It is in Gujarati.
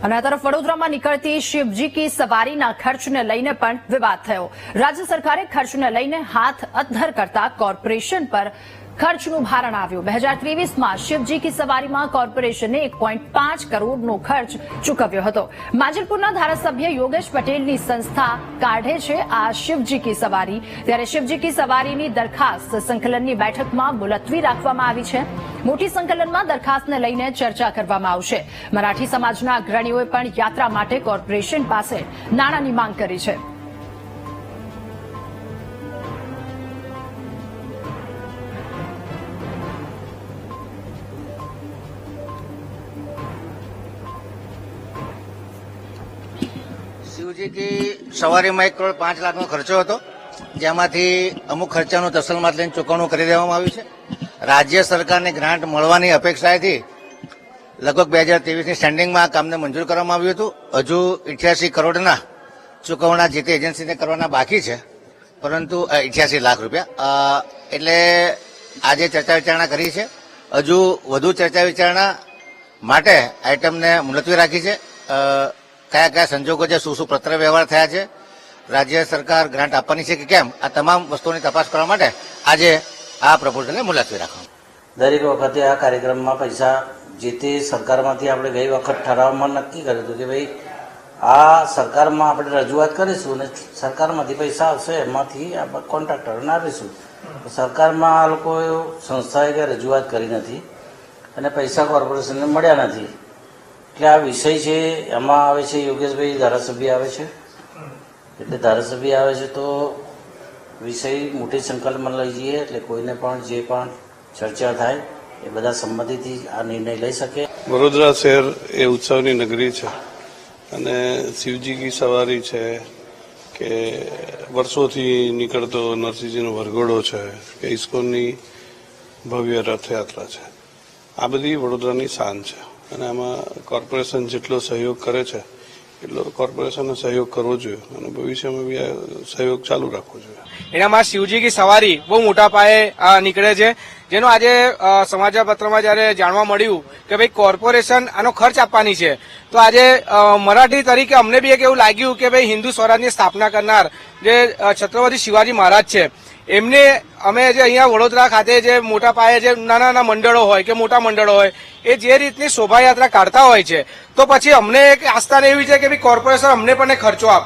અને આ તરફ વડોદરામાં નીકળતી શિવજી કી સવારીના ખર્ચને લઈને પણ વિવાદ થયો। રાજ્ય સરકારે ખર્ચને લઈને હાથ અદ્ધર કરતા કોર્પોરેશન પર ખર્ચનું ભારણ આવ્યું। 2023માં શિવજી કી સવારીમાં કોર્પોરેશને 1.5 કરોડનો ખર્ચ ચૂકવ્યો હતો। માંજલપુરના ધારાસભ્ય યોગેશ પટેલની સંસ્થા કાઢે છે આ શિવજી કી સવારી। ત્યારે શિવજી કી સવારીની દરખાસ્ત સંકલનની બેઠકમાં મુલતવી રાખવામાં આવી છે। મોટી સંકલનમાં દરખાસ્તને લઈને ચર્ચા કરવામાં આવશે। મરાઠી સમાજના અગ્રણીઓએ પણ યાત્રા માટે કોર્પોરેશન પાસે નાણાંની માંગ કરી છે। શિવજી કી સવારીમાં 1 કરોડ 5 લાખનો ખર્ચો હતો, જેમાંથી અમુક ખર્ચાનું તસલમાત લઈને ચૂકવણું કરી દેવામાં આવ્યું છે। રાજ્ય સરકારને ગ્રાન્ટ મળવાની અપેક્ષાથી લગભગ 2023ની સ્ટેન્ડિંગમાં આ કામને મંજૂર કરવામાં આવ્યું હતું। હજુ 88 કરોડના ચૂકવણા જે તે એજન્સીને કરવાના બાકી છે, પરંતુ 88 લાખ રૂપિયા। એટલે આજે ચર્ચા વિચારણા કરી છે। હજુ વધુ ચર્ચા વિચારણા માટે આઇટમને મુલતવી રાખી છે। કયા કયા સંજોગો છે, શું શું પત્ર વ્યવહાર થયા છે, રાજ્ય સરકાર ગ્રાન્ટ આપવાની છે કે કેમ, આ તમામ વસ્તુઓની તપાસ કરવા માટે આજે આ પ્રપોઝલને મુલતવી રાખવામાં। દરેક વખતે આ કાર્યક્રમમાં પૈસા જે તે સરકારમાંથી આપણે ગઈ વખત ઠરાવમાં નક્કી કર્યું હતું કે ભાઈ આ સરકારમાં આપણે રજૂઆત કરીશું અને સરકારમાંથી પૈસા આવશે એમાંથી આપણે કોન્ટ્રાક્ટરોને આપીશું। સરકારમાં આ લોકો સંસ્થાએ કંઈ રજૂઆત કરી નથી અને પૈસા કોર્પોરેશનને મળ્યા નથી। એટલે આ વિષય છે, એમાં આવે છે યોગેશભાઈ ધારાસભ્ય આવે છે, એટલે ધારાસભ્ય આવે છે તો વિષય મોટી સંકલ્પમાં લઈ જઈએ એટલે કોઈને પણ જે પણ ચર્ચા થાય એ બધા સંમતિથી આ નિર્ણય લઈ શકે। વડોદરા શહેર એ ઉત્સવની નગરી છે અને શિવજી કી સવારી છે કે વર્ષોથી નીકળતો નરસિંહજીનો વરઘોડો છે કે ઇસ્કોનની ભવ્ય રથયાત્રા છે, આ બધી વડોદરાની શાન છે અને આમાં કોર્પોરેશન જેટલો સહયોગ કરે છે એટલો કોર્પોરેશનનો સહયોગ કરવો જોઈએ અને ભવિષ્યમાં બી આ સહયોગ ચાલુ રાખવો જોઈએ। એનામાં શિવજી કી સવારી બહુ મોટા પાયે નીકળે છે, જેનો આજે સમાચાર પત્રમાં જયારે જાણવા મળ્યું કે ભાઈ કોર્પોરેશન આનો ખર્ચ આપવાની છે, તો આજે મરાઠી તરીકે અમને બી એક એવું લાગ્યું કે ભાઈ હિન્દુ સ્વરાજની સ્થાપના કરનાર જે છત્રપતિ શિવાજી મહારાજ છે એમને અમે જે અહીંયા વડોદરા ખાતે જે મોટા પાયે જે નાના નાના મંડળો હોય કે મોટા મંડળો હોય એ જે રીતની શોભાયાત્રા કાઢતા હોય છે, તો પછી અમને એક આસ્થા એવી છે કે ભાઈ કોર્પોરેશન અમને પણ ખર્ચો આપ।